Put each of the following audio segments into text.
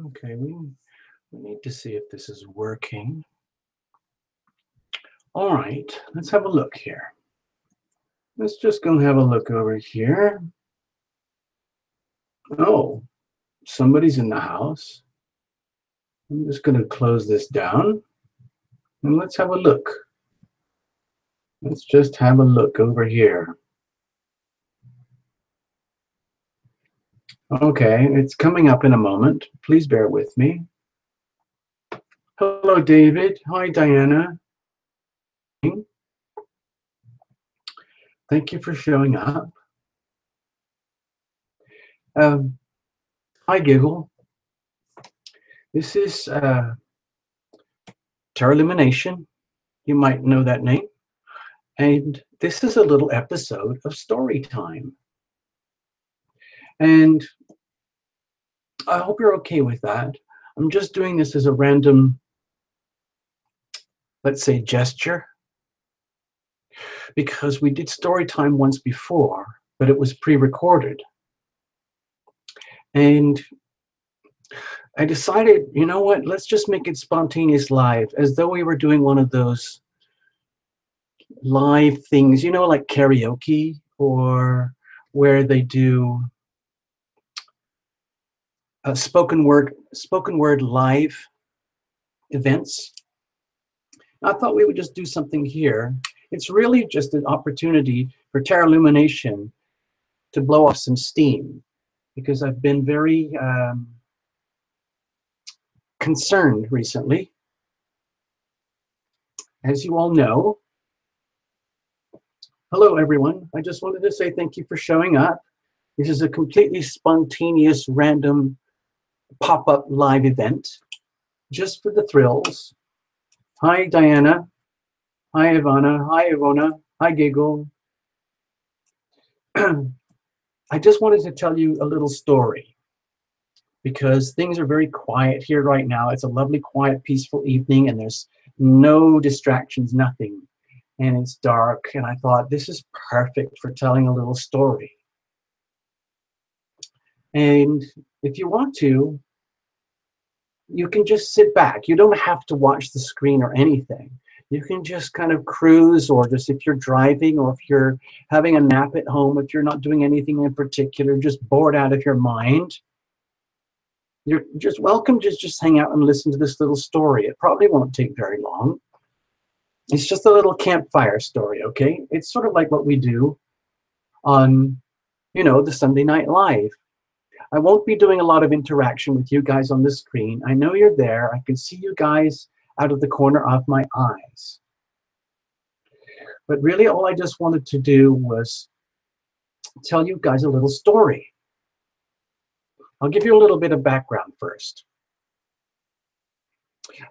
Okay, we need to see if this is working. All right, let's have a look here. Let's just go have a look over here. Oh, somebody's in the house. I'm just going to close this down and let's have a look. Let's just have a look over here. Okay, it's coming up in a moment. Please bear with me. Hello, David. Hi, Diana. Thank you for showing up. Hi, Giggle. This is Lumination. You might know that name. And this is a little episode of Story Time. And I hope you're okay with that. I'm just doing this as a random, let's say, gesture, because we did story time once before, but it was pre-recorded. And I decided, you know what, let's just make it spontaneous live, as though we were doing one of those live things, you know, like karaoke, or where they do spoken word live events. I thought we would just do something here. It's really just an opportunity for Lumination to blow off some steam, because I've been very concerned recently. As you all know, hello everyone. I just wanted to say thank you for showing up. This is a completely spontaneous, random pop-up live event, just for the thrills. Hi, Diana. Hi, Ivana. Hi, Ivona. Hi, Giggle. I just wanted to tell you a little story, because things are very quiet here right now. It's a lovely, quiet, peaceful evening, and there's no distractions, nothing. And it's dark, and I thought this is perfect for telling a little story. And if you want to, you can just sit back. You don't have to watch the screen or anything. You can just kind of cruise, or just if you're driving, or if you're having a nap at home, if you're not doing anything in particular, just bored out of your mind, you're just welcome to just hang out and listen to this little story. It probably won't take very long. It's just a little campfire story, okay? It's sort of like what we do on, you know, the Sunday Night Live. I won't be doing a lot of interaction with you guys on the screen. I know you're there. I can see you guys out of the corner of my eyes. But really, all I just wanted to do was tell you guys a little story. I'll give you a little bit of background first.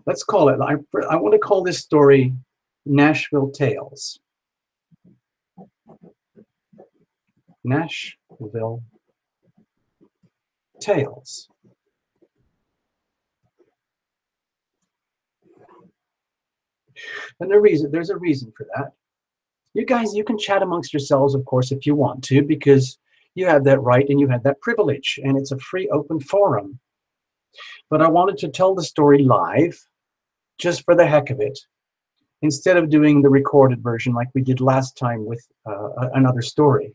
Let's call it, I want to call this story Nashville Tales. Nashville Tales. And there's a reason for that. You guys, you can chat amongst yourselves, of course, if you want to, because you have that right and you have that privilege, and it's a free, open forum. But I wanted to tell the story live, just for the heck of it, instead of doing the recorded version like we did last time with another story.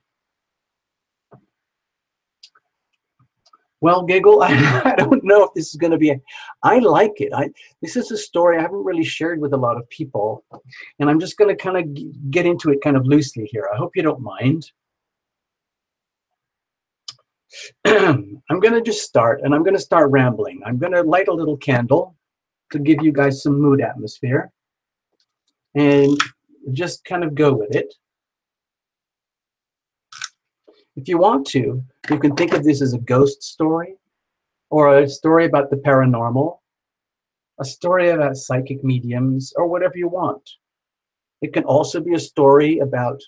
Well, Giggle, I don't know if this is going to be, I like it. This is a story I haven't really shared with a lot of people, and I'm just going to kind of get into it kind of loosely here. I hope you don't mind. I'm going to just start, and I'm going to start rambling. I'm going to light a little candle to give you guys some mood atmosphere, and just kind of go with it. If you want to, you can think of this as a ghost story, or a story about the paranormal, a story about psychic mediums, or whatever you want. It can also be a story about,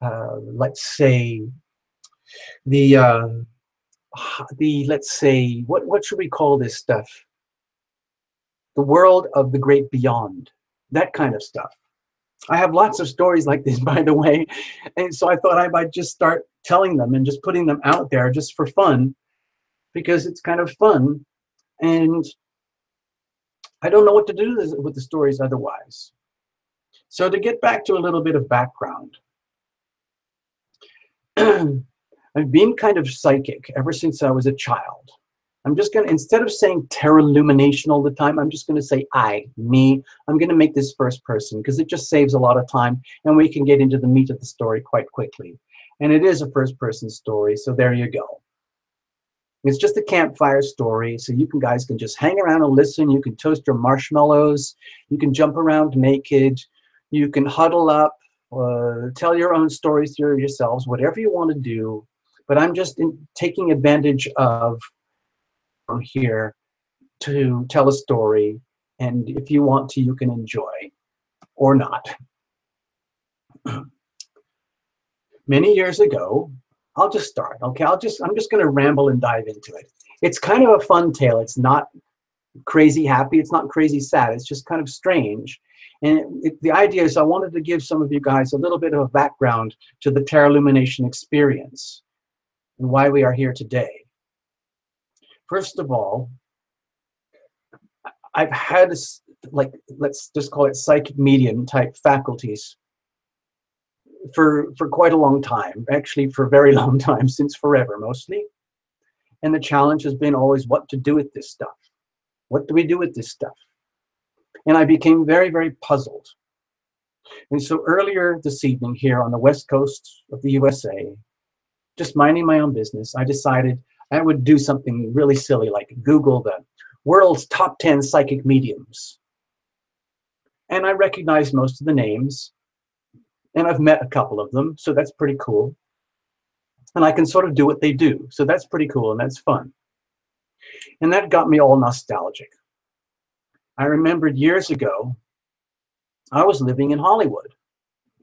let's say, let's say, what should we call this stuff? The world of the great beyond, that kind of stuff. I have lots of stories like this, by the way, and so I thought I might just start telling them and just putting them out there just for fun, because it's kind of fun And I don't know what to do with the stories otherwise. So to get back to a little bit of background, I've been kind of psychic ever since I was a child. I'm just going to, instead of saying Terralumination all the time, I'm just going to say me. I'm going to make this first person because it just saves a lot of time and we can get into the meat of the story quite quickly. And it is a first person story, so there you go. It's just a campfire story, so you guys can just hang around and listen. You can toast your marshmallows. You can jump around naked. You can huddle up, tell your own stories through yourselves, whatever you want to do. But I'm just taking advantage of here to tell a story, and if you want to, you can enjoy or not. Many years ago, I'll just start, okay? I'm just going to ramble and dive into it. It's kind of a fun tale. It's not crazy happy. It's not crazy sad. It's just kind of strange. And the idea is I wanted to give some of you guys a little bit of a background to the Terralumination experience and why we are here today. First of all, I've had, like, let's just call it psychic medium type faculties for quite a long time, actually for a very long time, since forever mostly. And the challenge has been always what to do with this stuff. What do we do with this stuff? And I became very, very puzzled. And so earlier this evening here on the west coast of the USA, just minding my own business, I decided I would do something really silly like Google the world's top 10 psychic mediums. And I recognized most of the names, and I've met a couple of them, so that's pretty cool. And I can sort of do what they do, so that's pretty cool and that's fun. And that got me all nostalgic. I remembered years ago, I was living in Hollywood,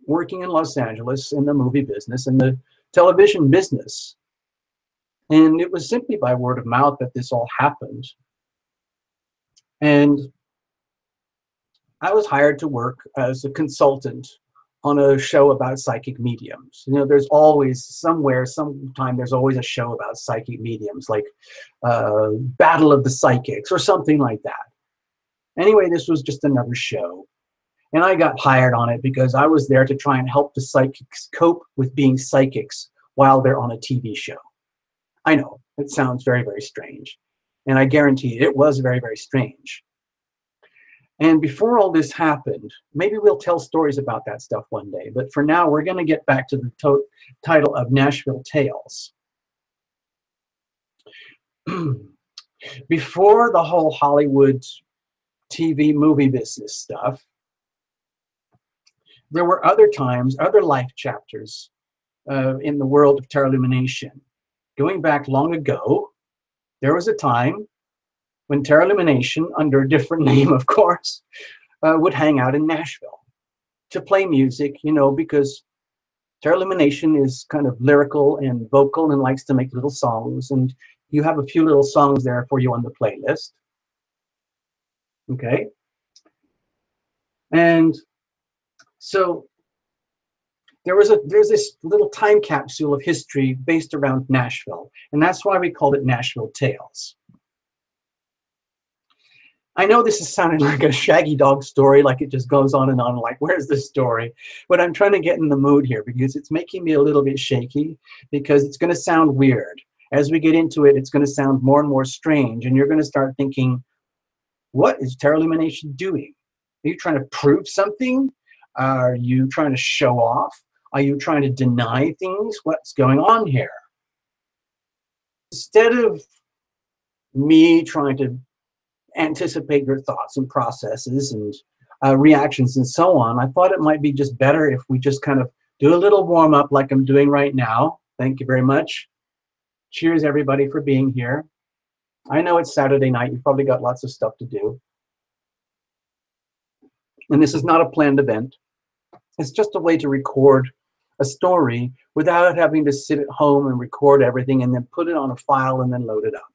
working in Los Angeles in the movie business and the television business. And it was simply by word of mouth that this all happened. And I was hired to work as a consultant on a show about psychic mediums. You know, there's always somewhere, sometime, there's always a show about psychic mediums, like Battle of the Psychics or something like that. Anyway, this was just another show. And I got hired on it because I was there to try and help the psychics cope with being psychics while they're on a TV show. I know, it sounds very, very strange. And I guarantee it was very, very strange. And before all this happened, maybe we'll tell stories about that stuff one day. But for now, we're going to get back to the title of Nashville Tales. Before the whole Hollywood TV movie business stuff, there were other times, other life chapters in the world of Terralumination. Going back long ago, there was a time when Terralumination, under a different name, of course, would hang out in Nashville to play music, you know, because Terralumination is kind of lyrical and vocal and likes to make little songs. And you have a few little songs there for you on the playlist. Okay. And so there's this little time capsule of history based around Nashville. And that's why we called it Nashville Tales. I know this is sounding like a Shaggy Dog story, like it just goes on and on, like, where's the story? But I'm trying to get in the mood here because it's making me a little bit shaky because it's going to sound weird. As we get into it, it's going to sound more and more strange, and you're going to start thinking, what is Terralumination doing? Are you trying to prove something? Are you trying to show off? Are you trying to deny things? What's going on here? Instead of me trying to anticipate your thoughts and processes and reactions and so on, I thought it might be just better if we just kind of do a little warm up like I'm doing right now. Thank you very much. Cheers, everybody, for being here. I know it's Saturday night. You've probably got lots of stuff to do. And this is not a planned event. It's just a way to record a story without having to sit at home and record everything and then put it on a file and then load it up.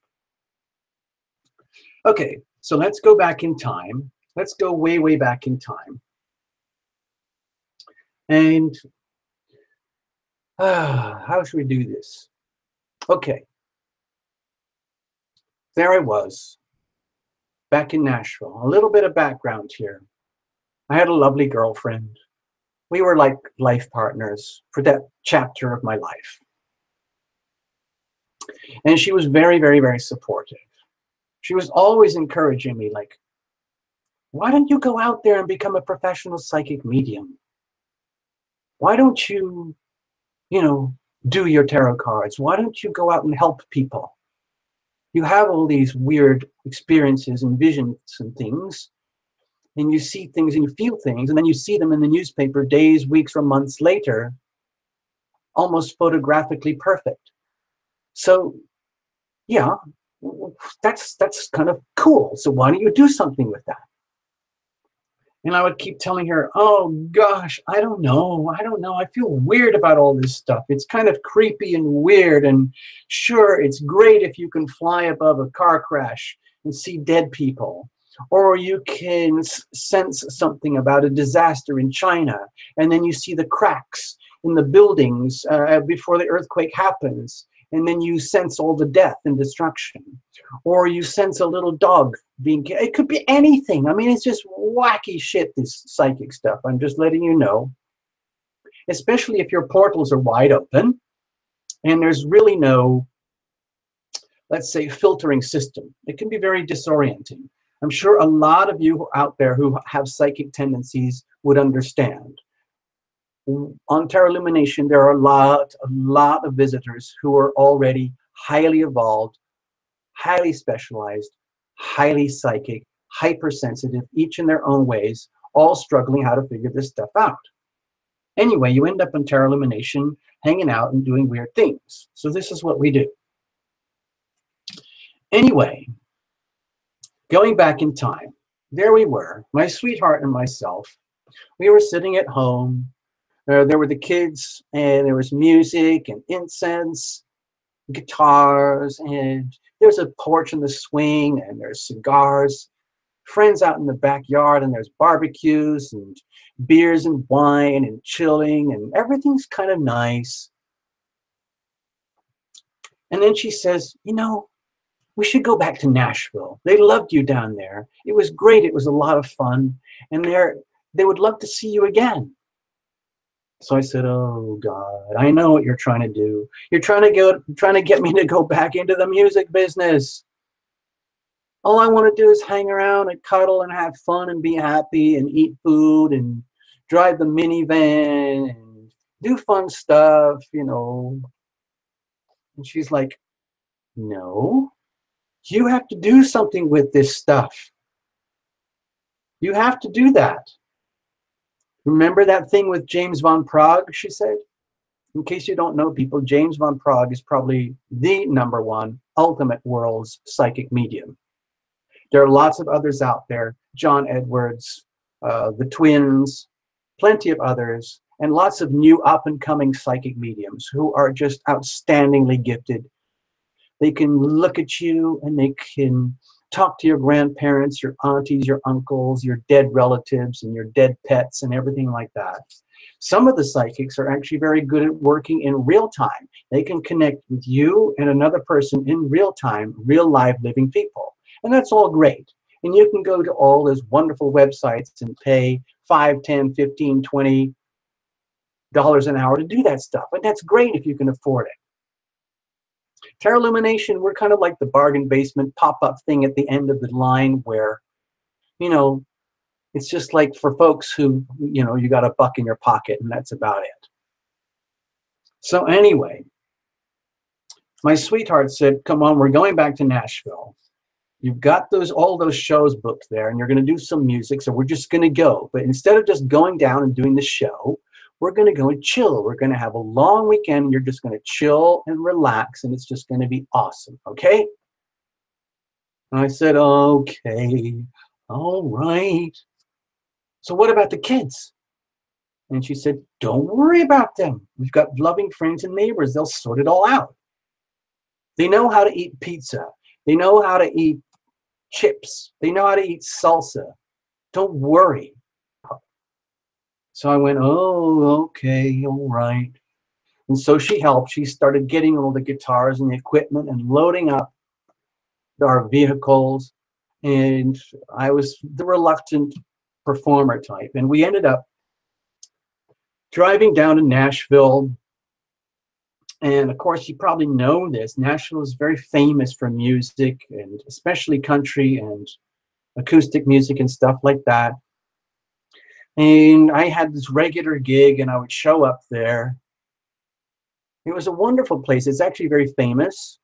Okay, so let's go back in time. Let's go way, way back in time. And how should we do this? Okay. There I was, back in Nashville. A little bit of background here. I had a lovely girlfriend. We were like life partners for that chapter of my life. And she was very, very, very supportive. She was always encouraging me, like, why don't you go out there and become a professional psychic medium? Why don't you, you know, do your tarot cards? Why don't you go out and help people? You have all these weird experiences and visions and things, and you see things and you feel things, and then you see them in the newspaper days, weeks, or months later, almost photographically perfect. So, yeah, that's kind of cool. So why don't you do something with that? And I would keep telling her, oh gosh, I don't know. I feel weird about all this stuff. It's kind of creepy and weird. And sure, it's great if you can fly above a car crash and see dead people. Or you can sense something about a disaster in China, and then you see the cracks in the buildings before the earthquake happens. And then you sense all the death and destruction. Or you sense a little dog being, it could be anything. I mean, it's just wacky shit, this psychic stuff. I'm just letting you know. Especially if your portals are wide open and there's really no, let's say, filtering system. It can be very disorienting. I'm sure a lot of you out there who have psychic tendencies would understand. On Tarot Lumination, there are a lot of visitors who are already highly evolved, highly specialized, highly psychic, hypersensitive, each in their own ways, all struggling how to figure this stuff out. Anyway, you end up in Tarot Lumination, hanging out and doing weird things. So this is what we do. Anyway, going back in time, there we were, my sweetheart and myself. We were sitting at home. There were the kids, and there was music and incense, guitars, and there's a porch in the swing, and there's cigars, friends out in the backyard, and there's barbecues and beers and wine and chilling, and everything's kind of nice. And then she says, you know, we should go back to Nashville. They loved you down there. It was great. It was a lot of fun, and they would love to see you again. So I said, oh God, I know what you're trying to do. You're trying to get me to go back into the music business. All I want to do is hang around and cuddle and have fun and be happy and eat food and drive the minivan and do fun stuff, you know. And she's like, no, you have to do something with this stuff. You have to do that. Remember that thing with James Van Praagh, she said? In case you don't know, people, James Van Praagh is probably the #1 ultimate world's psychic medium. There are lots of others out there, John Edwards, the twins, plenty of others, and lots of new up-and-coming psychic mediums who are just outstandingly gifted. They can look at you and they can talk to your grandparents, your aunties, your uncles, your dead relatives, and your dead pets, and everything like that. Some of the psychics are actually very good at working in real time. They can connect with you and another person in real time, real live living people. And that's all great. And you can go to all those wonderful websites and pay $5, $10, $15, $20 an hour to do that stuff. And that's great if you can afford it. Tarot Lumination, we're kind of like the bargain basement pop-up thing at the end of the line where, you know, it's just like for folks who, you know, you got a buck in your pocket and that's about it. So anyway, my sweetheart said, come on, we're going back to Nashville. You've got all those shows booked there and you're going to do some music, so we're just going to go. But instead of just going down and doing the show, we're going to go and chill. We're going to have a long weekend. You're just going to chill and relax, and it's just going to be awesome, okay? And I said, okay, all right. So what about the kids? And she said, don't worry about them. We've got loving friends and neighbors. They'll sort it all out. They know how to eat pizza. They know how to eat chips. They know how to eat salsa. Don't worry. So I went, oh, okay, all right. And so she helped. She started getting all the guitars and the equipment and loading up our vehicles. and I was the reluctant performer type. And we ended up driving down to Nashville. And of course, you probably know this. Nashville is very famous for music, and especially country and acoustic music and stuff like that. And I had this regular gig, and I would show up there. It was a wonderful place. It's actually very famous.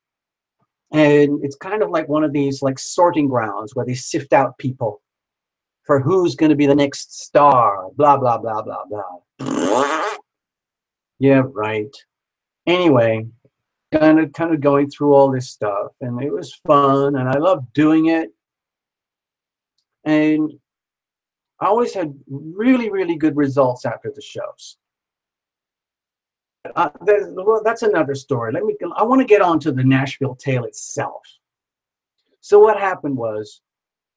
And it's kind of like one of these like sorting grounds where they sift out people for who's going to be the next star, blah, blah, blah, blah, blah. Yeah, right. Anyway, kind of going through all this stuff, and it was fun, and I loved doing it. And I always had really, really good results after the shows. Well, that's another story. I want to get on to the Nashville tale itself. So what happened was,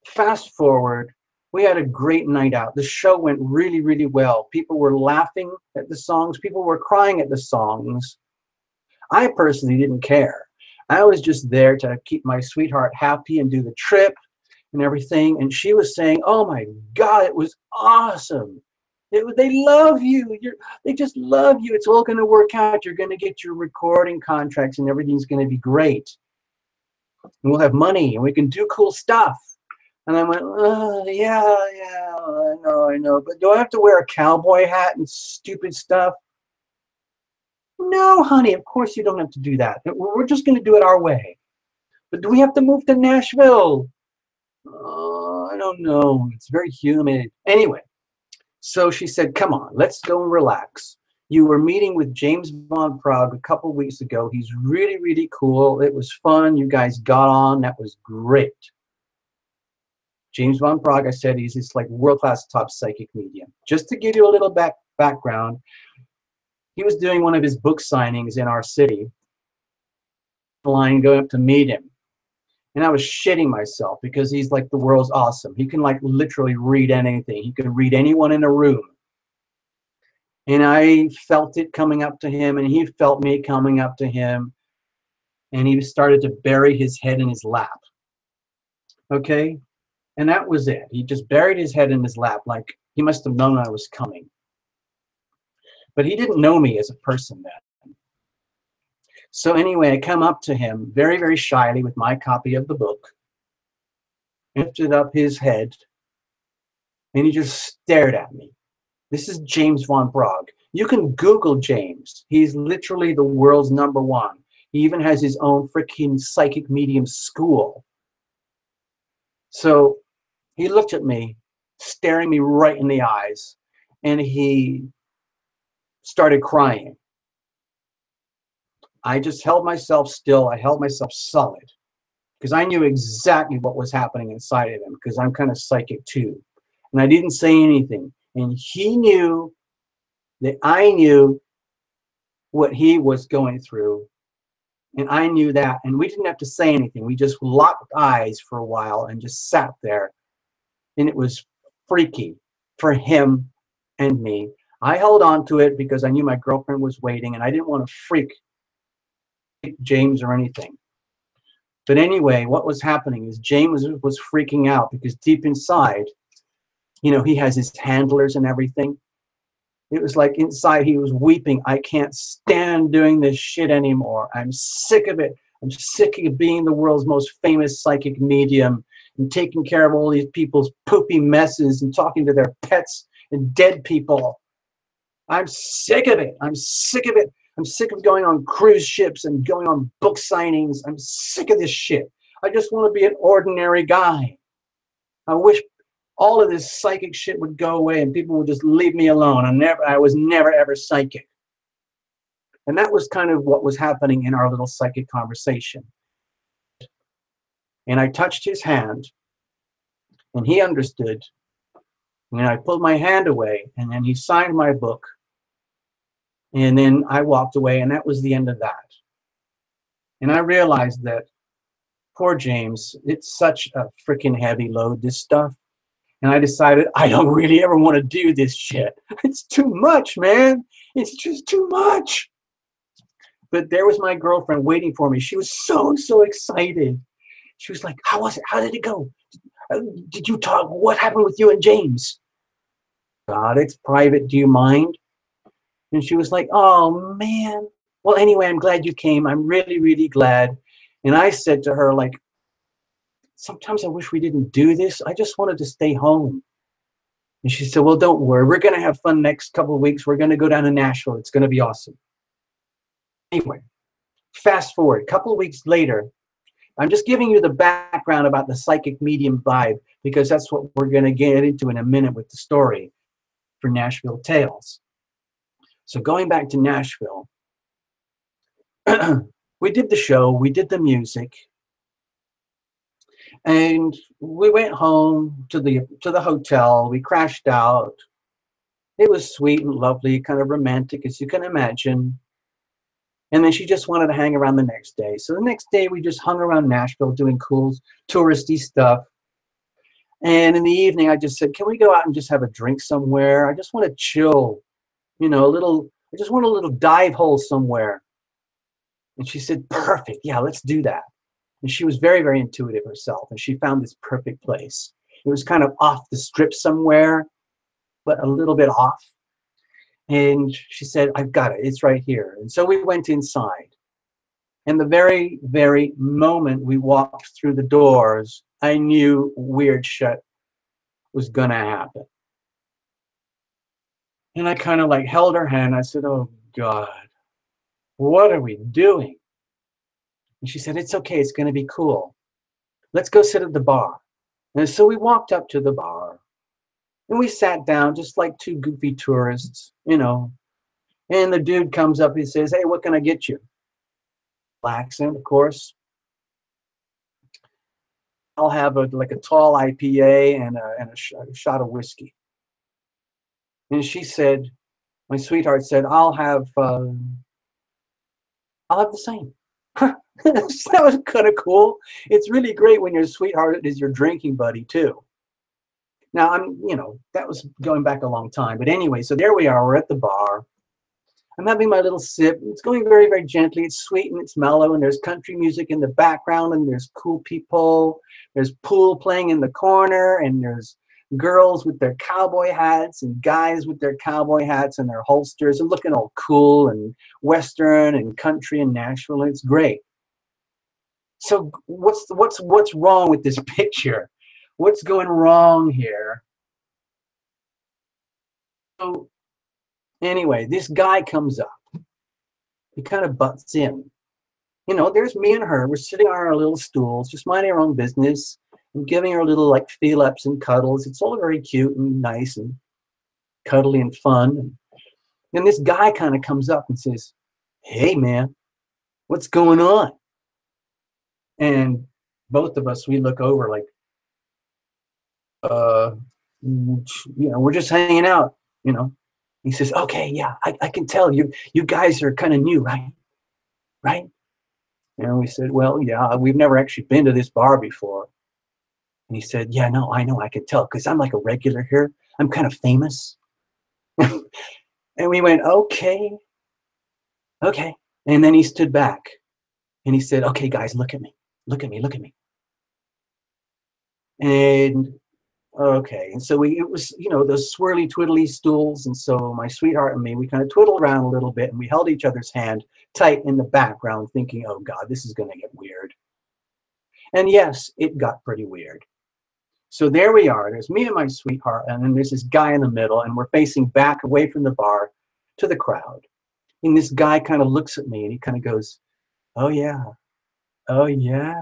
fast forward, we had a great night out. The show went really, really well. People were laughing at the songs. People were crying at the songs. I personally didn't care. I was just there to keep my sweetheart happy and do the trip and everything. And she was saying, "Oh my God, it was awesome. They love you. They just love you. It's all going to work out. You're going to get your recording contracts and everything's going to be great. And we'll have money and we can do cool stuff." And I went, yeah, I know. But do I have to wear a cowboy hat and stupid stuff? No, honey, of course you don't have to do that. We're just going to do it our way. But do we have to move to Nashville? I don't know. It's very humid. Anyway, so she said, "Come on, let's go and relax. You were meeting with James Von Prague a couple weeks ago. He's really, really cool. It was fun. You guys got on. That was great." James Von Prague, I said, he's this like world-class top psychic medium. Just to give you a little background, he was doing one of his book signings in our city. Line going up to meet him. And I was shitting myself because he's like the world's awesome. He can like literally read anything. He can read anyone in a room. And I felt it coming up to him, and he felt me coming up to him. And he started to bury his head in his lap. Okay? And that was it. He just buried his head in his lap, like he must have known I was coming. But he didn't know me as a person then. So anyway, I come up to him very, very shyly with my copy of the book, lifted up his head, and he just stared at me. This is James Von Prague. You can Google James. He's literally the world's #1. He even has his own freaking psychic medium school. So he looked at me, staring me right in the eyes, and he started crying. I just held myself still. I held myself solid because I knew exactly what was happening inside of him, because I'm kind of psychic too. And I didn't say anything. And he knew that I knew what he was going through. And I knew that. And we didn't have to say anything. We just locked eyes for a while and just sat there. And it was freaky for him and me. I held on to it because I knew my girlfriend was waiting, and I didn't want to freak James or anything. But anyway, what was happening is James was freaking out because deep inside, you know, he has his handlers and everything. It was like inside he was weeping. "I can't stand doing this shit anymore. I'm sick of it. I'm sick of being the world's most famous psychic medium and taking care of all these people's poopy messes and talking to their pets and dead people. I'm sick of it. I'm sick of it. I'm sick of going on cruise ships and going on book signings. I'm sick of this shit. I just want to be an ordinary guy. I wish all of this psychic shit would go away and people would just leave me alone. I was never, ever psychic." And that was kind of what was happening in our little psychic conversation. And I touched his hand, and he understood. And I pulled my hand away, and then he signed my book. And then I walked away, and that was the end of that. And I realized that poor James, it's such a freaking heavy load, this stuff. And I decided I don't really ever want to do this shit. It's too much, man. It's just too much. But there was my girlfriend waiting for me. She was so excited. She was like, "How was it? How did it go? Uh, Did you talk? What happened with you and James? God, it's private. Do you mind? And she was like, oh, man. Well, anyway, I'm glad you came. I'm really, really glad. And I said to her, like, sometimes I wish we didn't do this. I just wanted to stay home. And she said, well, don't worry. We're going to have fun next couple of weeks. We're going to go down to Nashville. It's going to be awesome. Anyway, fast forward. A couple of weeks later, I'm just giving you the background about the psychic medium vibe because that's what we're going to get into in a minute with the story for Nashville Tales. So going back to Nashville, we did the show, we did the music, and we went home to the hotel. We crashed out. It was sweet and lovely, kind of romantic as you can imagine. And then she just wanted to hang around the next day. So the next day we just hung around Nashville doing cool touristy stuff. And in the evening I just said, can we go out and just have a drink somewhere? I just want to chill, I just want a little dive hole somewhere. And she said, perfect. Yeah, let's do that. And she was very, very intuitive herself. And she found this perfect place. It was kind of off the strip somewhere, but a little bit off. And she said, I've got it. It's right here. And so we went inside. And the very, very moment we walked through the doors, I knew weird shit was going to happen. And I kind of like held her hand. I said, oh, God, what are we doing? And she said, it's okay. It's going to be cool. Let's go sit at the bar. And so we walked up to the bar and we sat down just like two goofy tourists, And the dude comes up, he says, hey, what can I get you? Accent, of course. I'll have a tall IPA and a shot of whiskey. And she said, my sweetheart said, I'll have the same. That was kind of cool. It's really great when your sweetheart is your drinking buddy too. Now that was going back a long time. But anyway, so there we are. We're at the bar. I'm having my little sip. It's going very, very gently. It's sweet and it's mellow, and there's country music in the background, and there's cool people. There's pool playing in the corner, and there's girls with their cowboy hats and guys with their cowboy hats and their holsters and looking all cool and Western and country and Nashville. It's great. So what's wrong with this picture? What's going wrong here? So anyway, this guy comes up. He kind of butts in. There's me and her. We're sitting on our little stools, just minding our own business. I'm giving her little feel-ups and cuddles. It's all very cute and nice and cuddly and fun. And then this guy kind of comes up and says, hey, man, what's going on? And both of us, we look over like, we're just hanging out, He says, okay, yeah, I can tell you guys are kind of new, right? Right? And we said, well, yeah, we've never actually been to this bar before. And he said, yeah, no, I know, I can tell, because I'm like a regular here. I'm kind of famous. And we went, okay. And then he stood back and he said, okay, guys, look at me. Look at me. Look at me. And okay. And so it was, those swirly twiddly stools. And so my sweetheart and me, we kind of twiddled around a little bit and we held each other's hand tight in the background thinking, oh God, this is going to get weird. And yes, it got pretty weird. So there we are. There's me and my sweetheart, and then there's this guy in the middle, and we're facing back away from the bar to the crowd. And this guy kind of looks at me and he kind of goes, oh yeah, oh yeah.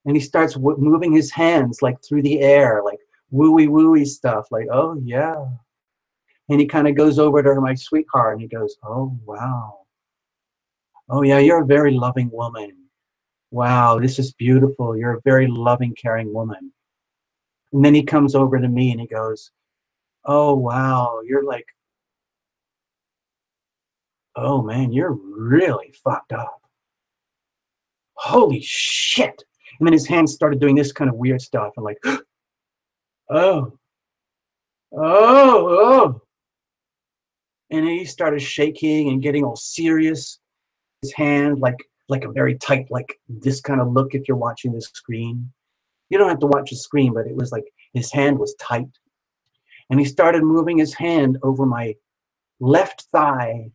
And he starts moving his hands like through the air, like wooey wooey stuff, like, oh yeah. And he kind of goes over to my sweetheart and he goes, oh wow. Oh yeah, you're a very loving woman. Wow, this is beautiful. You're a very loving, caring woman. And then he comes over to me and he goes, oh wow, you're like, oh man, you're really fucked up. Holy shit. And then his hands started doing this kind of weird stuff. I'm like, oh, oh. And he started shaking and getting all serious. His hand like a very tight, like this kind of look if you're watching the screen. You don't have to watch the screen, but it was like his hand was tight. And he started moving his hand over my left thigh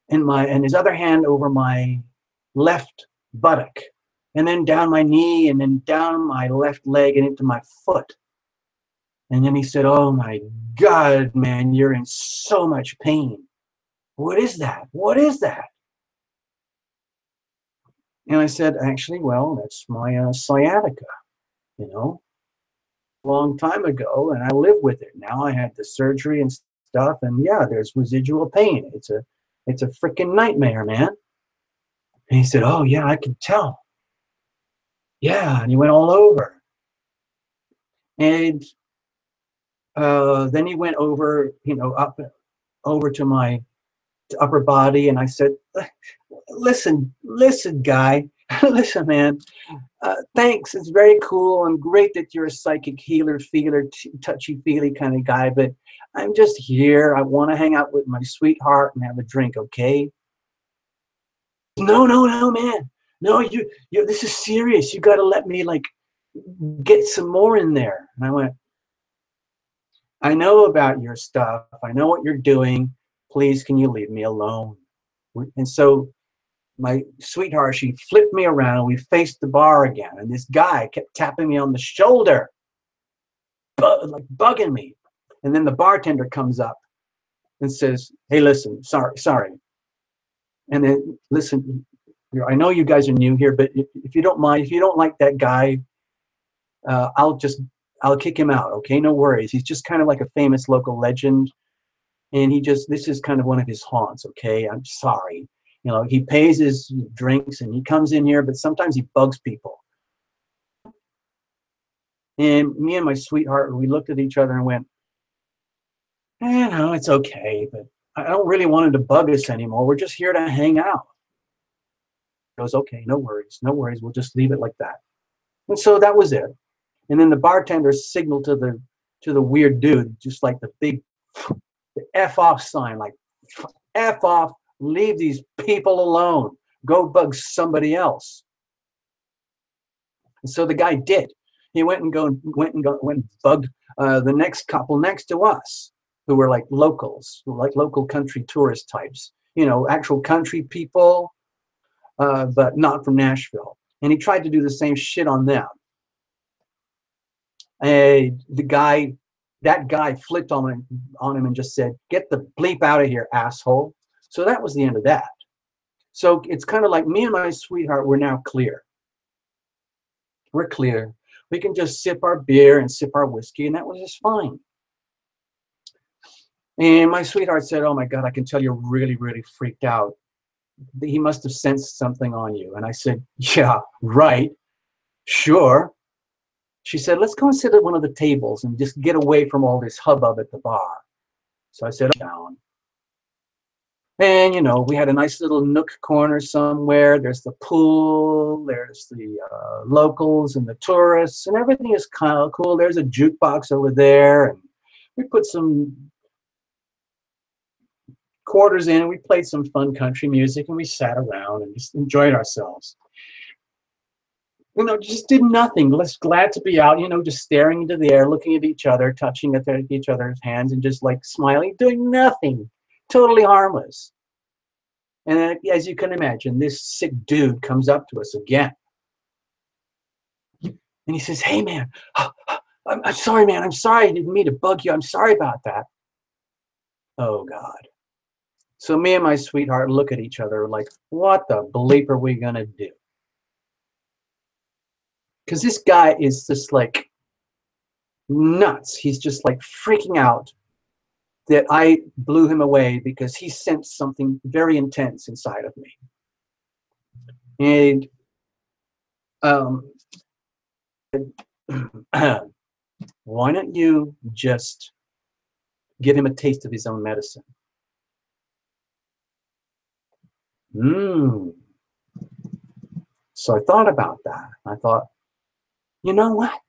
and his other hand over my left buttock, and then down my knee, and then down my left leg and into my foot. And then he said, "Oh my God, man, you're in so much pain. What is that? What is that?" And I said, "Actually, well, that's my sciatica, you know, a long time ago, and I live with it now. I had the surgery and stuff, and yeah, there's residual pain. It's a freaking nightmare, man." And he said, "Oh yeah, I can tell. Yeah," and he went all over. And then he went over, up over to my upper body, and I said, listen, guy, listen, man. Thanks. It's very cool and great that you're a psychic healer, feeler, touchy-feely kind of guy, but I'm just here. I want to hang out with my sweetheart and have a drink, okay?" No, man. No, this is serious. You got to let me, like, get some more in there. And I went, "I know about your stuff. I know what you're doing. Please, can you leave me alone?" And so my sweetheart, she flipped me around, and we faced the bar again. And this guy kept tapping me on the shoulder, like bugging me. And then the bartender comes up and says, "Hey, listen, sorry. And then, listen, I know you guys are new here, but if you don't mind, if you don't like that guy, I'll kick him out, okay? No worries. He's just kind of like a famous local legend. And this is kind of one of his haunts, okay? I'm sorry. He pays his drinks and he comes in here, but sometimes he bugs people." And me and my sweetheart, we looked at each other and went, "No, it's okay, but I don't really want him to bug us anymore. We're just here to hang out." He goes, "Okay, no worries, no worries. We'll just leave it like that." And so that was it. And then the bartender signaled to the weird dude, just like the big the F off sign, like, "F off, leave these people alone. Go bug somebody else." And so the guy did. He went and bugged the next couple next to us, who were like locals, like local country tourist types, actual country people, but not from Nashville. And he tried to do the same shit on them. And that guy flipped on him and just said, "Get the bleep out of here, asshole." So that was the end of that. So it's kind of like me and my sweetheart, we're now clear. We're clear. We can just sip our beer and sip our whiskey, and that was just fine. And my sweetheart said, "Oh my God, I can tell you're really, really freaked out. He must have sensed something on you." And I said, "Yeah, right. Sure." She said, "Let's go and sit at one of the tables and just get away from all this hubbub at the bar." So I said, "Down." And, we had a nice little nook corner somewhere. There's the pool, there's the locals and the tourists, and everything is kind of cool. There's a jukebox over there, and we put some quarters in, and we played some fun country music, and we sat around and just enjoyed ourselves. Just did nothing. Less glad to be out, just staring into the air, looking at each other, touching at each other's hands, and just like smiling, doing nothing. Totally harmless. And then, as you can imagine, this sick dude comes up to us again. And he says, "Hey, man, I'm sorry, man. I'm sorry. I didn't mean to bug you. I'm sorry about that." Oh, God. So me and my sweetheart look at each other like, what the bleep are we going to do? Because this guy is just like nuts. He's just like freaking out that I blew him away because he sensed something very intense inside of me. And why don't you just give him a taste of his own medicine? So I thought about that. I thought, you know what?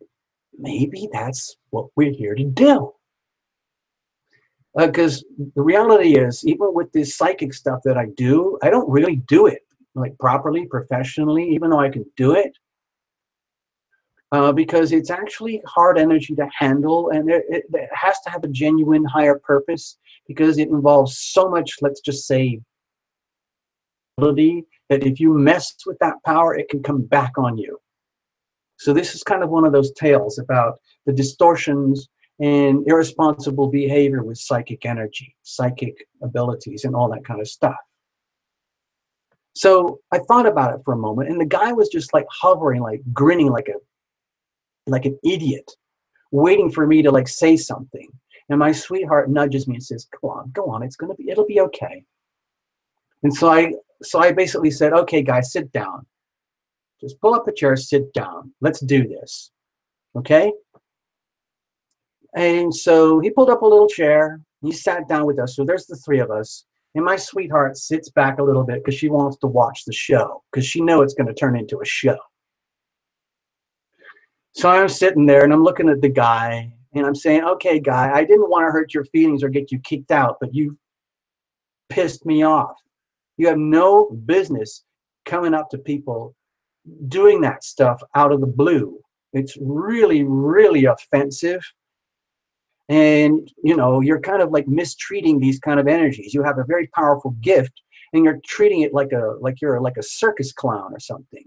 Maybe that's what we're here to do. Because the reality is, even with this psychic stuff that I do, I don't really do it like properly, professionally, even though I can do it. because it's actually hard energy to handle, and it has to have a genuine higher purpose because it involves so much, let's just say, ability that if you mess with that power, it can come back on you. So this is kind of one of those tales about the distortions and irresponsible behavior with psychic energy, psychic abilities, and all that kind of stuff. So I thought about it for a moment, and the guy was just like hovering, like grinning like an idiot, waiting for me to like say something. And my sweetheart nudges me and says, go on, it'll be okay. And so I basically said, okay, guys, sit down. Just pull up a chair, sit down. Let's do this. Okay? And so he pulled up a little chair. He sat down with us. So there's the three of us. And my sweetheart sits back a little bit because she wants to watch the show, because she knows it's going to turn into a show. So I'm sitting there and I'm looking at the guy and I'm saying, okay, guy, I didn't want to hurt your feelings or get you kicked out, but you pissed me off. You have no business coming up to people doing that stuff out of the blue. It's really, really offensive. And, you know, you're kind of like mistreating these kind of energies. You have a very powerful gift and you're treating it like you're like a circus clown or something.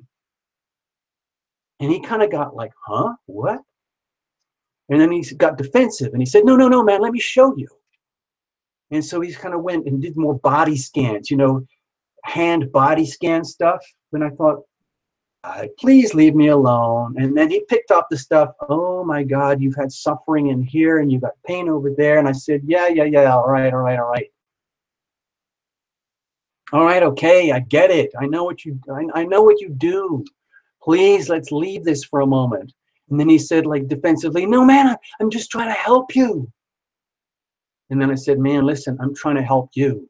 And he kind of got like, huh, what? And then he got defensive and he said, no, man, let me show you. And so he kind of went and did more body scans, you know, hand body scan stuff. And I thought, please leave me alone. And then he picked up the stuff. Oh my God, you've had suffering in here and you've got pain over there. And I said, yeah. All right. All right, okay, I get it. I know what you do. Please, let's leave this for a moment. And then he said, like defensively, no, man, I'm just trying to help you. And then I said, man, listen, I'm trying to help you.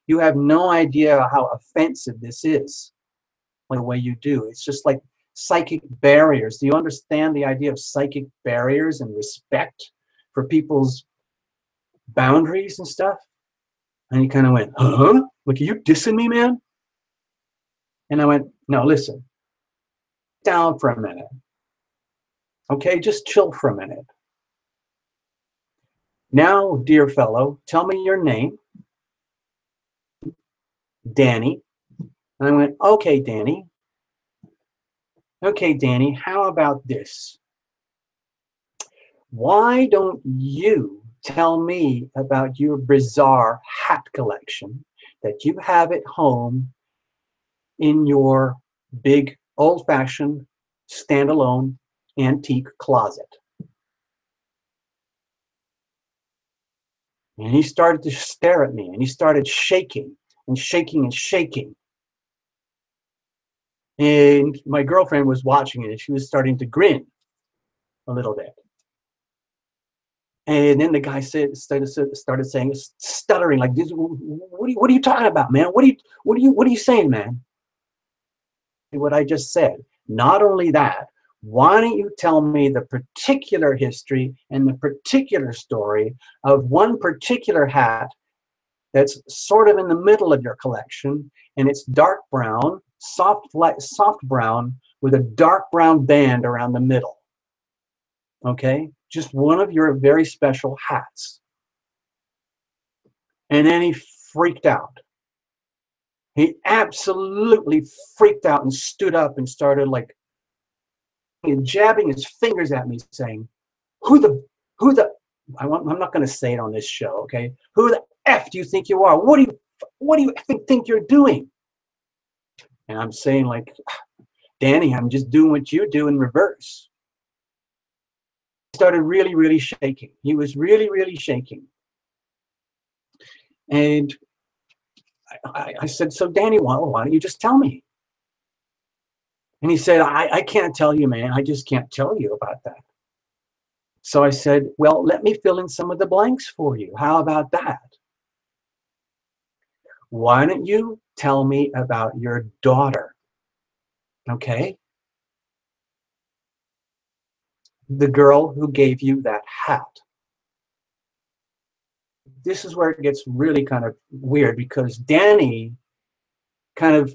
You have no idea how offensive this is, like the way you do. It's just like psychic barriers. Do you understand the idea of psychic barriers and respect for people's boundaries and stuff? And he kind of went, huh? Like, are you dissing me, man? And I went, no, listen, down for a minute. Okay, just chill for a minute. Now, dear fellow, tell me your name. Danny. And I went, okay, Danny. Okay, Danny, how about this? Why don't you tell me about your bizarre hat collection that you have at home in your big old-fashioned standalone antique closet? And he started to stare at me and he started shaking and shaking and shaking. And my girlfriend was watching it and she was starting to grin a little bit. And then the guy started saying, stuttering like this. What are you talking about, man? What are you saying, man? What I just said. Not only that, why don't you tell me the particular history and the particular story of one particular hat that's sort of in the middle of your collection, and it's dark brown, soft brown with a dark brown band around the middle. Okay? Just one of your very special hats. And then he freaked out. He absolutely freaked out and stood up and started like jabbing his fingers at me saying, I'm not going to say it on this show, okay? Who the F do you think you are? What do you think you're doing? And I'm saying like, Danny, I'm just doing what you do in reverse. He started really, really shaking. He was really, really shaking. And I said, so Danny, why don't you just tell me? And he said, I can't tell you, man. I just can't tell you about that. So I said, well, let me fill in some of the blanks for you. How about that? Why don't you tell me about your daughter? Okay? The girl who gave you that hat. This is where it gets really kind of weird because Danny kind of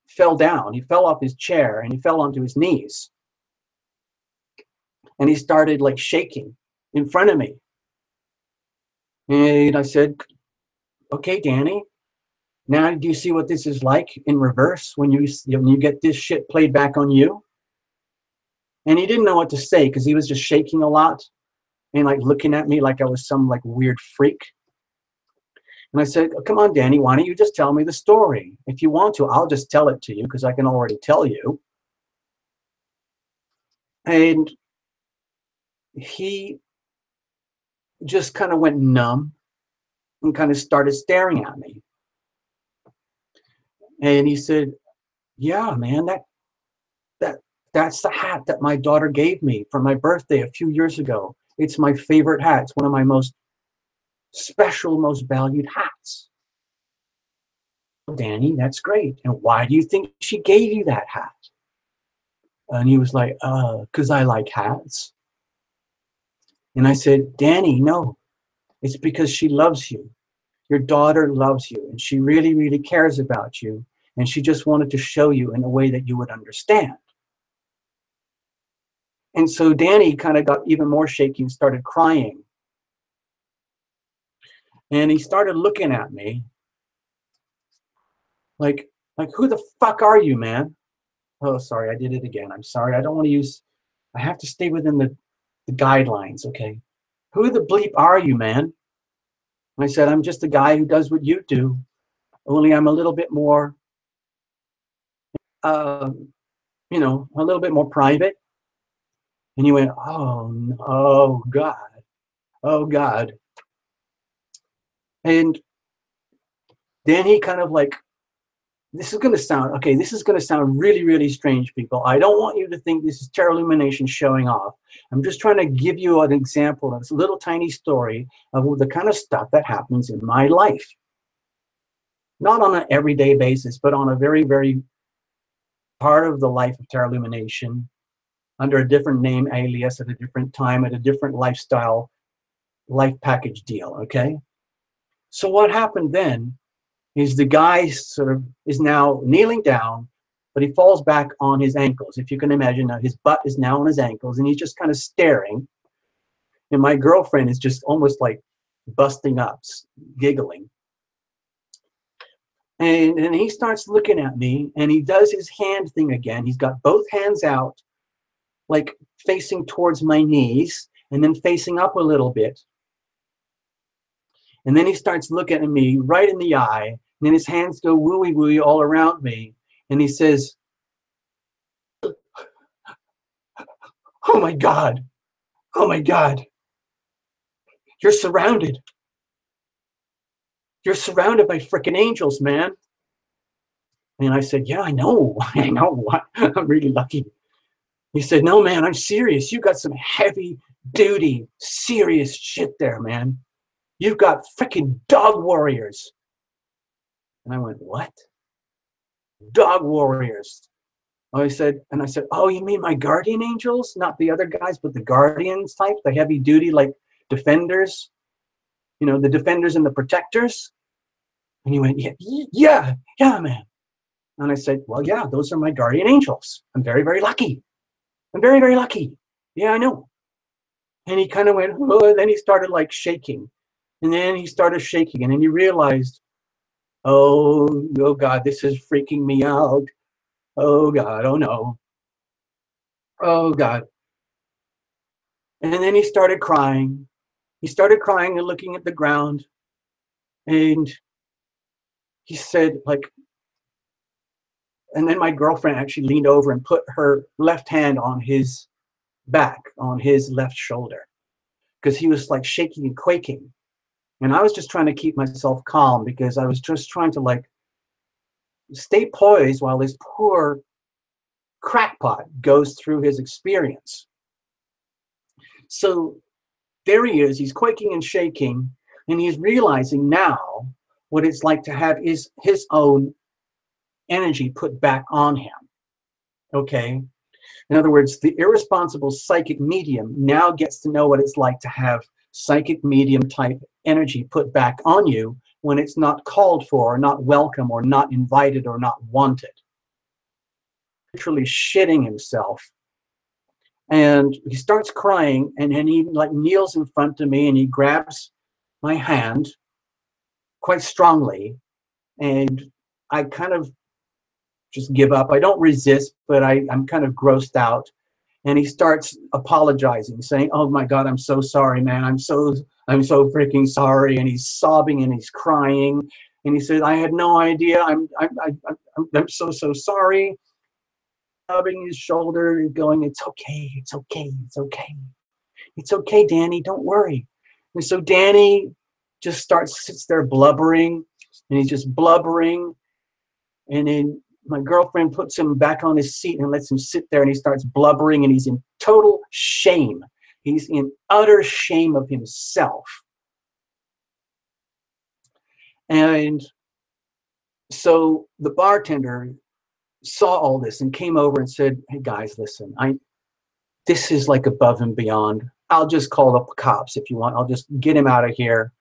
fell down. He fell off his chair and he fell onto his knees. And he started like shaking in front of me. And I said, okay, Danny, now do you see what this is like in reverse when you get this shit played back on you? And he didn't know what to say because he was just shaking a lot and like looking at me like I was some like weird freak. And I said, oh, come on, Danny, why don't you just tell me the story? If you want to, I'll just tell it to you because I can already tell you. And he just kind of went numb and kind of started staring at me. And he said, yeah, man, that's the hat that my daughter gave me for my birthday a few years ago. It's my favorite hat. It's one of my most special, most valued hats. Danny, that's great. And why do you think she gave you that hat? And he was like, because I like hats. And I said, Danny, no, it's because she loves you. Your daughter loves you, and she really, really cares about you. And she just wanted to show you in a way that you would understand. And so Danny kind of got even more shaky and started crying. And he started looking at me like who the fuck are you, man? Oh, sorry, I did it again. I'm sorry. I don't want to use, I have to stay within the guidelines, okay? Who the bleep are you, man? And I said, I'm just a guy who does what you do, only I'm a little bit more, a little bit more private. And he went, oh, God. Oh, God. And then he kind of like, this is going to sound really, really strange, people. I don't want you to think this is Tarot Lumination showing off. I'm just trying to give you an example of this little tiny story of the kind of stuff that happens in my life. Not on an everyday basis, but on a very, very part of the life of Tarot Lumination, under a different name, alias, at a different time, at a different lifestyle, life package deal, okay? So what happened then is the guy sort of is now kneeling down, but he falls back on his ankles. If you can imagine, now his butt is now on his ankles, and he's just kind of staring. And my girlfriend is just almost like busting up, giggling. And he starts looking at me, and he does his hand thing again. He's got both hands out, like facing towards my knees, and then facing up a little bit. And then he starts looking at me right in the eye, and then his hands go wooey wooey all around me. And he says, oh my God, oh my God, you're surrounded. You're surrounded by freaking angels, man. And I said, yeah, I know. I know. I'm really lucky. He said, no, man, I'm serious. You got some heavy duty, serious shit there, man. You've got freaking dog warriors. And I went, what? Dog warriors. I said, oh, you mean my guardian angels? Not the other guys, but the guardians type, the heavy duty, like defenders, the defenders and the protectors. And he went, yeah, man. And I said, well, yeah, those are my guardian angels. I'm very, very lucky. I'm very, very lucky. Yeah, I know. And he kind of went, oh, and then he started like shaking. And then he started shaking, and then he realized, oh God, this is freaking me out. Oh God, oh no. Oh God. And then he started crying. He started crying and looking at the ground. And he said, like, and then my girlfriend actually leaned over and put her left hand on his back, on his left shoulder, because he was like shaking and quaking. And I was just trying to keep myself calm, because I was just trying to like stay poised while this poor crackpot goes through his experience. So there he is, he's quaking and shaking, and he's realizing now what it's like to have his own energy put back on him, okay? In other words, the irresponsible psychic medium now gets to know what it's like to have psychic medium type energy put back on you when it's not called for, or not welcome, or not invited, or not wanted. Literally shitting himself And he starts crying, and then he like kneels in front of me and he grabs my hand quite strongly, and I kind of just give up. I don't resist, but I'm kind of grossed out. And he starts apologizing, saying, "Oh my God, I'm so sorry, man. I'm so freaking sorry." And he's sobbing and he's crying. And he said, "I had no idea. I'm so sorry." Rubbing his shoulder and going, "It's okay, it's okay, it's okay. It's okay, Danny, don't worry." And so Danny just sits there blubbering, and he's just blubbering. And then my girlfriend puts him back on his seat and lets him sit there, and he starts blubbering, and he's in total shame. He's in utter shame of himself. And so the bartender saw all this and came over and said, "Hey guys, listen, this is like above and beyond. I'll just call up the cops if you want. I'll just get him out of here."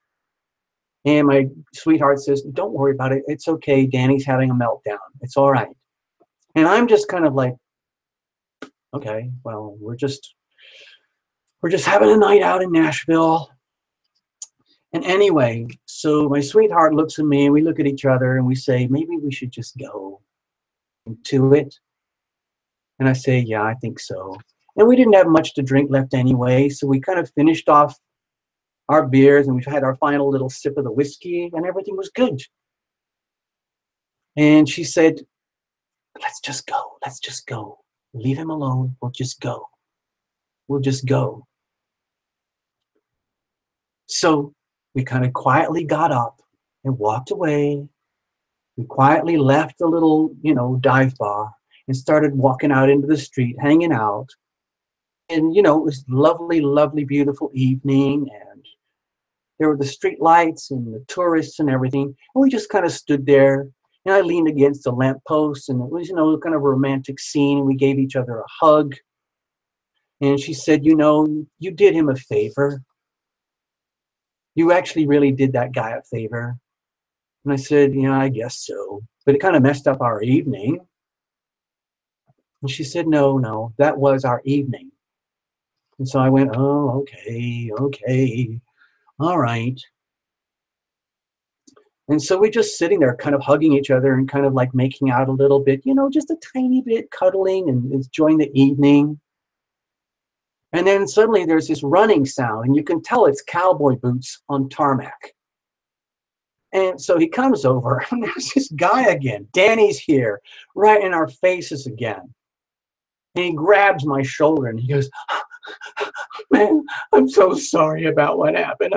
And my sweetheart says, "Don't worry about it. It's okay. Danny's having a meltdown. It's all right." And I'm just kind of like, okay, well, we're just having a night out in Nashville. And anyway, so my sweetheart looks at me and we look at each other and we say, maybe we should just go into it. And I say, yeah, I think so. And we didn't have much to drink left anyway, so we kind of finished off our beers and we've had our final little sip of the whiskey and everything was good. And she said, let's just go. Let's just go. Leave him alone. We'll just go. We'll just go. So we kind of quietly got up and walked away. We quietly left the little, dive bar and started walking out into the street, hanging out. And, it was lovely, lovely, beautiful evening. And there were the street lights and the tourists and everything. And we just kind of stood there. And I leaned against a lamppost, and it was, kind of a romantic scene. And we gave each other a hug. And she said, you did him a favor. You actually really did that guy a favor. And I said, yeah, I guess so. But it kind of messed up our evening. And she said, no, that was our evening. And so I went, oh, okay, all right. And so we're just sitting there kind of hugging each other and kind of like making out a little bit, just a tiny bit, cuddling and enjoying the evening. And then suddenly there's this running sound, and you can tell it's cowboy boots on tarmac. And so he comes over, and there's this guy again. Danny's here, right in our faces again. And he grabs my shoulder and he goes, "Man, I'm so sorry about what happened.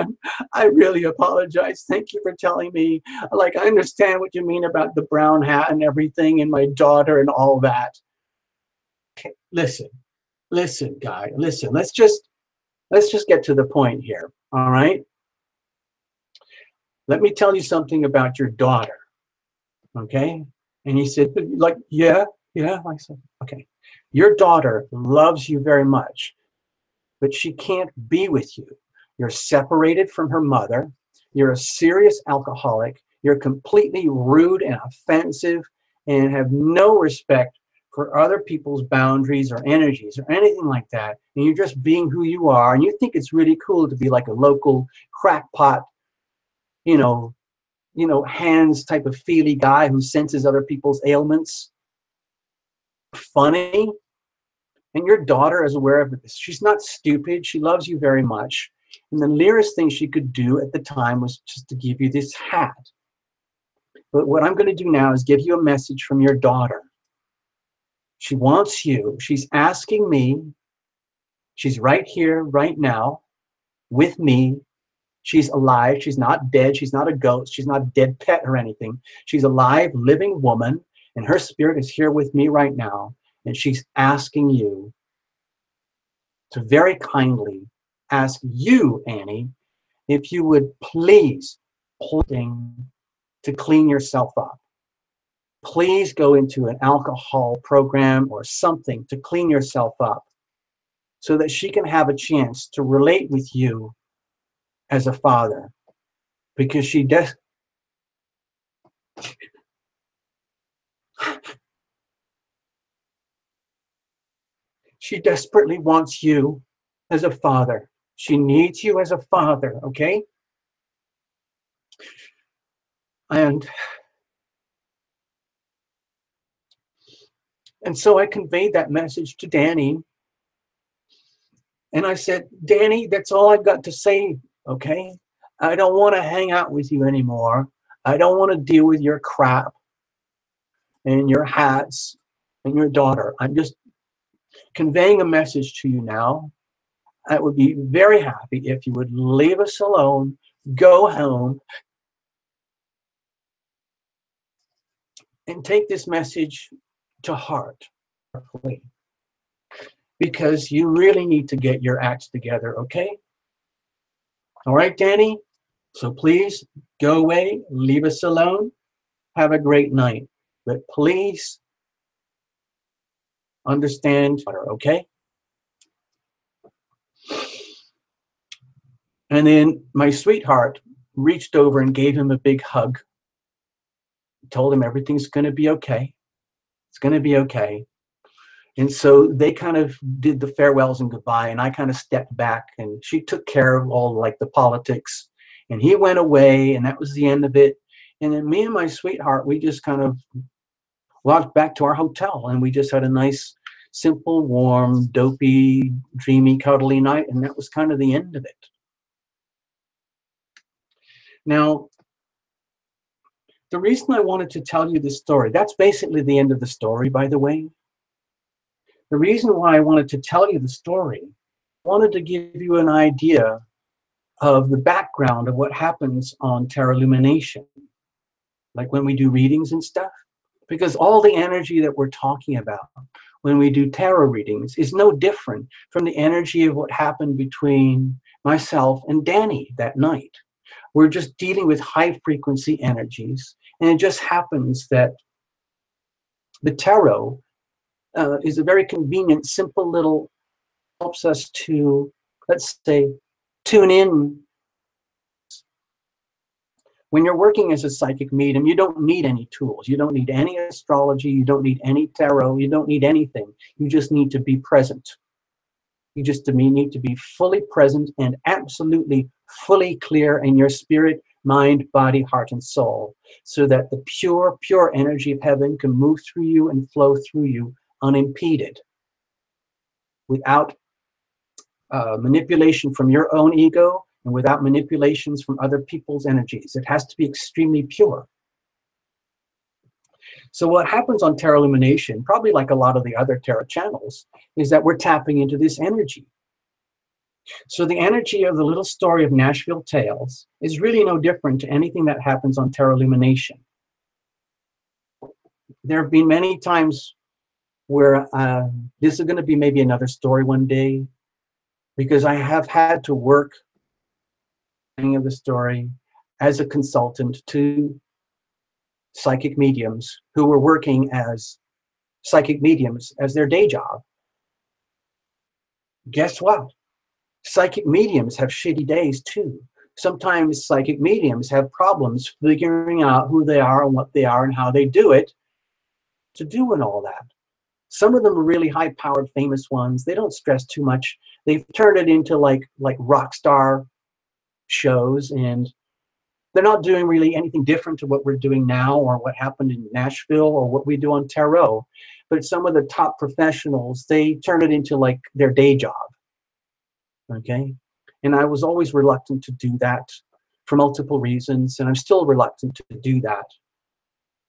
I really apologize. Thank you for telling me. Like, I understand what you mean about the brown hat and everything and my daughter and all that." Okay, listen, guy, listen. Let's just get to the point here, all right? Let me tell you something about your daughter, okay? And he said, like, yeah. I said, okay. Your daughter loves you very much, but she can't be with you. You're separated from her mother. You're a serious alcoholic. You're completely rude and offensive and have no respect for other people's boundaries or energies or anything like that. And you're just being who you are. And you think it's really cool to be like a local crackpot, hands type of feely guy who senses other people's ailments. Funny. And your daughter is aware of this. She's not stupid. She loves you very much. And the nearest thing she could do at the time was just to give you this hat. But what I'm going to do now is give you a message from your daughter. She wants you. She's asking me. She's right here, right now, with me. She's alive. She's not dead. She's not a ghost. She's not a dead pet or anything. She's a live, living woman, and her spirit is here with me right now. And she's asking you to very kindly ask you, Annie, if you would please to clean yourself up. Please go into an alcohol program or something to clean yourself up so that she can have a chance to relate with you as a father, because she She desperately wants you as a father. She needs you as a father, okay? And so I conveyed that message to Danny. And I said, Danny, that's all I've got to say, okay? I don't want to hang out with you anymore. I don't want to deal with your crap and your hats and your daughter. I'm just conveying a message to you now. I would be very happy if you would leave us alone, go home, and take this message to heart, because you really need to get your acts together, okay? All right, Danny? So please go away, leave us alone, have a great night. But please understand, okay? And then my sweetheart reached over and gave him a big hug, told him everything's going to be okay. It's going to be okay. And so they kind of did the farewells and goodbye, and I kind of stepped back, and she took care of all like the politics, and he went away, and that was the end of it. And then me and my sweetheart, we just kind of walked back to our hotel, and we just had a nice, simple, warm, dopey, dreamy, cuddly night, and that was kind of the end of it. Now, the reason I wanted to tell you this story, that's basically the end of the story, by the way. The reason why I wanted to tell you the story, I wanted to give you an idea of the background of what happens on Tarot Lumination, like when we do readings and stuff, because all the energy that we're talking about when we do tarot readings is no different from the energy of what happened between myself and Danny that night. We're just dealing with high frequency energies, and it just happens that the tarot is a very convenient, simple little, helps us to, let's say, tune in. When you're working as a psychic medium, you don't need any tools. You don't need any astrology. You don't need any tarot. You don't need anything. You just need to be present. You just need to be fully present and absolutely fully clear in your spirit, mind, body, heart, and soul, so that the pure, pure energy of heaven can move through you and flow through you unimpeded, without manipulation from your own ego and without manipulations from other people's energies. It has to be extremely pure. So what happens on Tarot Illumination, probably like a lot of the other tarot channels, is that we're tapping into this energy. So the energy of the little story of Nashville Tales is really no different to anything that happens on Tarot Illumination. There have been many times where this is going to be maybe another story one day, because I have had to work of the story as a consultant to psychic mediums who were working as psychic mediums as their day job. Guess what? Psychic mediums have shitty days too. Sometimes psychic mediums have problems figuring out who they are and what they are and how they do it to doing all that. Some of them are really high-powered, famous ones. They don't stress too much. They've turned it into like rock star shows, and they're not doing really anything different to what we're doing now or what happened in Nashville or what we do on tarot. But some of the top professionals, they turn it into like their day job. Okay? And I was always reluctant to do that for multiple reasons, and I'm still reluctant to do that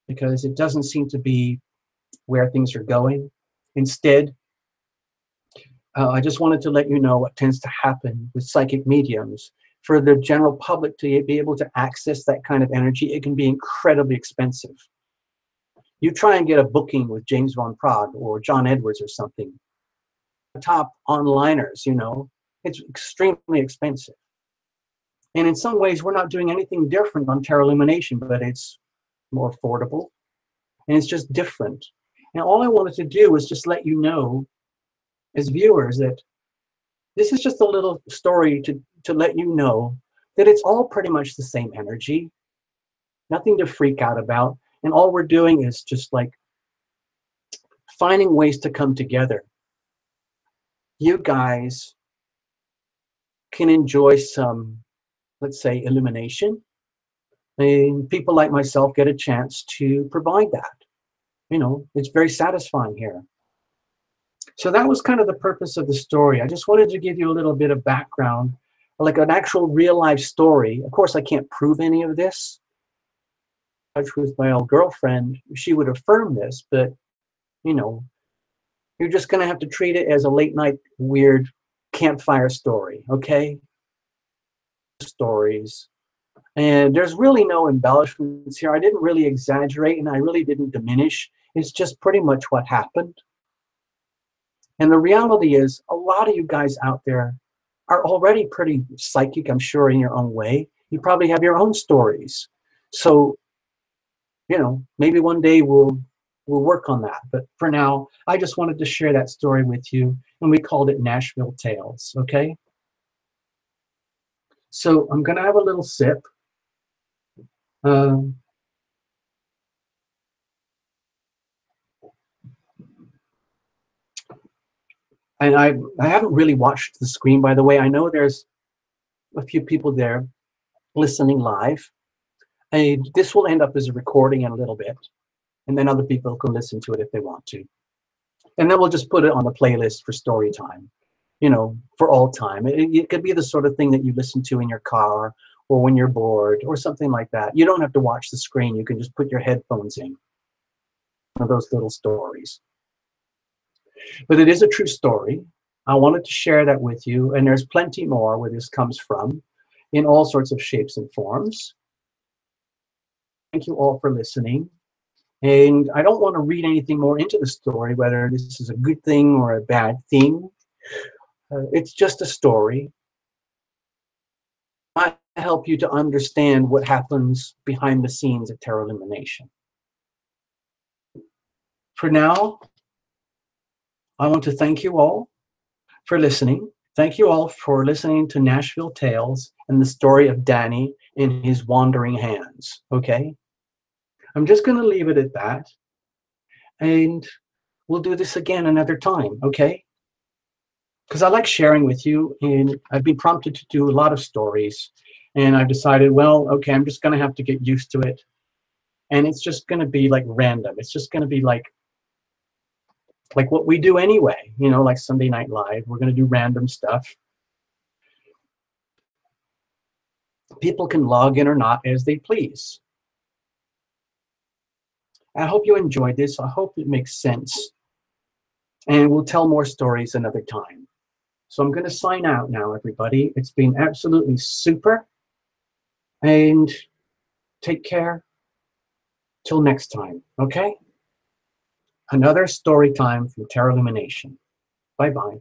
because it doesn't seem to be where things are going. Instead, I just wanted to let you know what tends to happen with psychic mediums. For the general public to be able to access that kind of energy, it can be incredibly expensive. You try and get a booking with James Von Prague or John Edwards or something, top onliners, you know, it's extremely expensive. And in some ways, we're not doing anything different on Tarot Illumination, but it's more affordable and it's just different. And all I wanted to do was just let you know, as viewers, that this is just a little story to let you know that it's all pretty much the same energy, nothing to freak out about. And all we're doing is just like finding ways to come together you guys can enjoy some, let's say, illumination. And people like myself get a chance to provide that. It's very satisfying here. So that was kind of the purpose of the story. I just wanted to give you a little bit of background, like an actual real life story. Of course, I can't prove any of this. With my old girlfriend, she would affirm this, but you know, you're just going to have to treat it as a late night weird campfire story, okay? Stories. And there's really no embellishments here. I didn't really exaggerate and I really didn't diminish. It's just pretty much what happened. And the reality is, a lot of you guys out there are already pretty psychic, I'm sure, in your own way. You probably have your own stories. So, maybe one day we'll work on that. But for now, I just wanted to share that story with you, and we called it Nashville Tales, okay? So I'm going to have a little sip. Um, and I haven't really watched the screen, by the way. I know there's a few people there listening live. And this will end up as a recording in a little bit. And then other people can listen to it if they want to. And then we'll just put it on the playlist for story time, for all time. It could be the sort of thing that you listen to in your car or when you're bored or something like that. You don't have to watch the screen. You can just put your headphones in. One of those little stories. But it is a true story. I wanted to share that with you. And there's plenty more where this comes from in all sorts of shapes and forms. Thank you all for listening. And I don't want to read anything more into the story, whether this is a good thing or a bad thing. It's just a story. I help you to understand what happens behind the scenes at Tarot Illumination. For now, I want to thank you all for listening. Thank you all for listening to Nashville Tales and the story of Danny and his wandering hands, okay? I'm just going to leave it at that. And we'll do this again another time, okay? Because I like sharing with you, and I've been prompted to do a lot of stories, and I've decided, well, okay, I'm just going to have to get used to it, and it's just going to be like random. It's just going to be like what we do anyway, like Sunday Night Live. We're going to do random stuff. People can log in or not as they please. I hope you enjoyed this. I hope it makes sense, and we'll tell more stories another time. So I'm going to sign out now, everybody. It's been absolutely super. And take care. Till next time, okay? Another story time from Tarot Illumination. Bye-bye.